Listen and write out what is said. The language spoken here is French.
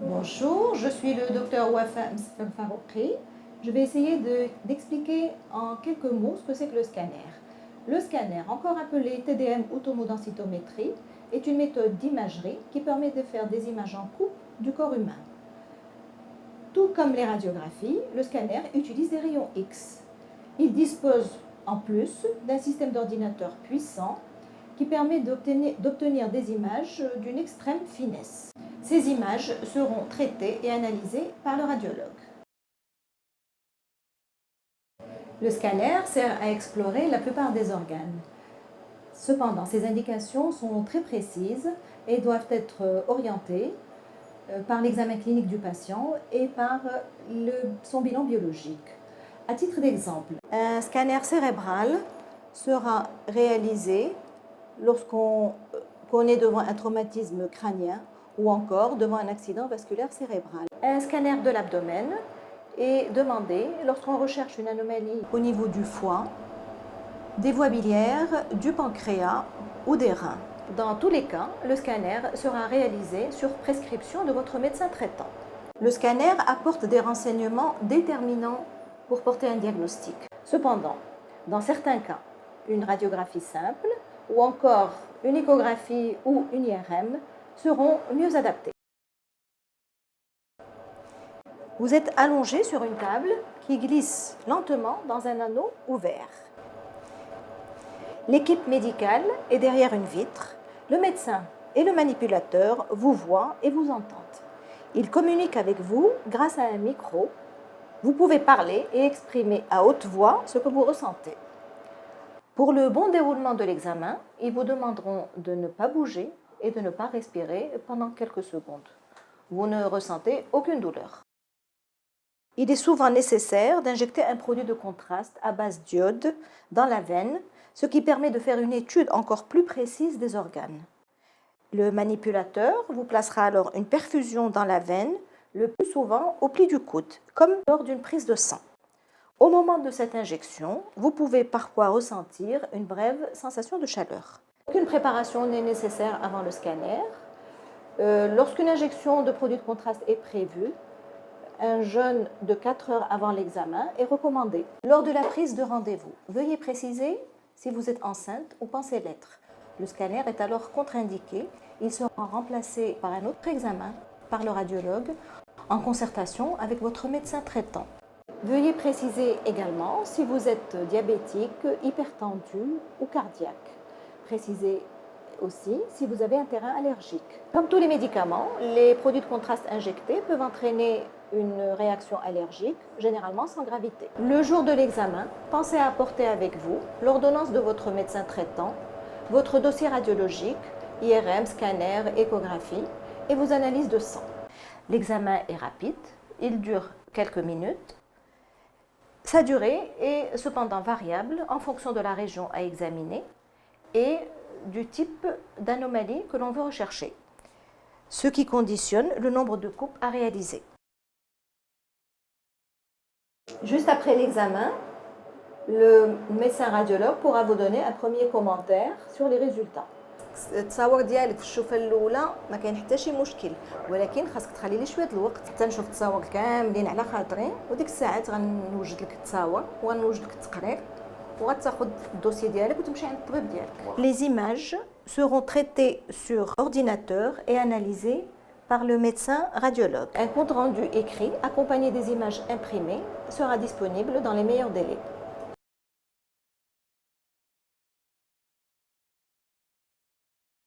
Bonjour, je suis le docteur Wafa Farouqi. Je vais essayer d'expliquer en quelques mots ce que c'est que le scanner. Le scanner, encore appelé TDM ou tomodensitométrie, est une méthode d'imagerie qui permet de faire des images en coupe du corps humain. Tout comme les radiographies, le scanner utilise des rayons X. Il dispose en plus d'un système d'ordinateur puissant qui permet d'obtenir des images d'une extrême finesse. Ces images seront traitées et analysées par le radiologue. Le scanner sert à explorer la plupart des organes. Cependant, ces indications sont très précises et doivent être orientées par l'examen clinique du patient et par son bilan biologique. À titre d'exemple, un scanner cérébral sera réalisé lorsqu'on est devant un traumatisme crânien ou encore devant un accident vasculaire cérébral. Un scanner de l'abdomen est demandé lorsqu'on recherche une anomalie au niveau du foie, des voies biliaires, du pancréas ou des reins. Dans tous les cas, le scanner sera réalisé sur prescription de votre médecin traitant. Le scanner apporte des renseignements déterminants pour porter un diagnostic. Cependant, dans certains cas, une radiographie simple ou encore une échographie ou une IRM seront mieux adaptés. Vous êtes allongé sur une table qui glisse lentement dans un anneau ouvert. L'équipe médicale est derrière une vitre. Le médecin et le manipulateur vous voient et vous entendent. Ils communiquent avec vous grâce à un micro. Vous pouvez parler et exprimer à haute voix ce que vous ressentez. Pour le bon déroulement de l'examen, ils vous demanderont de ne pas bouger et de ne pas respirer pendant quelques secondes. Vous ne ressentez aucune douleur. Il est souvent nécessaire d'injecter un produit de contraste à base d'iode dans la veine, ce qui permet de faire une étude encore plus précise des organes. Le manipulateur vous placera alors une perfusion dans la veine, le plus souvent au pli du coude, comme lors d'une prise de sang. Au moment de cette injection, vous pouvez parfois ressentir une brève sensation de chaleur. Aucune préparation n'est nécessaire avant le scanner. Lorsqu'une injection de produit de contraste est prévue, un jeûne de 4 heures avant l'examen est recommandé. Lors de la prise de rendez-vous, veuillez préciser si vous êtes enceinte ou pensez l'être. Le scanner est alors contre-indiqué. Il sera remplacé par un autre examen par le radiologue en concertation avec votre médecin traitant. Veuillez préciser également si vous êtes diabétique, hypertendu ou cardiaque. Précisez aussi si vous avez un terrain allergique. Comme tous les médicaments, les produits de contraste injectés peuvent entraîner une réaction allergique, généralement sans gravité. Le jour de l'examen, pensez à apporter avec vous l'ordonnance de votre médecin traitant, votre dossier radiologique, IRM, scanner, échographie et vos analyses de sang. L'examen est rapide, il dure quelques minutes. Sa durée est cependant variable en fonction de la région à examiner et du type d'anomalie que l'on veut rechercher, ce qui conditionne le nombre de coupes à réaliser. Juste après l'examen, le médecin radiologue pourra vous donner un premier commentaire sur les résultats. التصاور ديالك في الشوفه الاولى ما كاين حتى شي مشكل، ولكن خاصك تخلي لي شويه الوقت حتى نشوف التصاور كاملين على خاطري، وديك الساعات غنوجد لك التصاور وغنوجد لك التقرير وغتاخذ الدوسي ديالك وتمشي عند الطبيب ديالك. Les images seront traitées sur ordinateur et analysées par le médecin radiologue. Un compte rendu écrit accompagné des images imprimées sera disponible dans les meilleurs délais.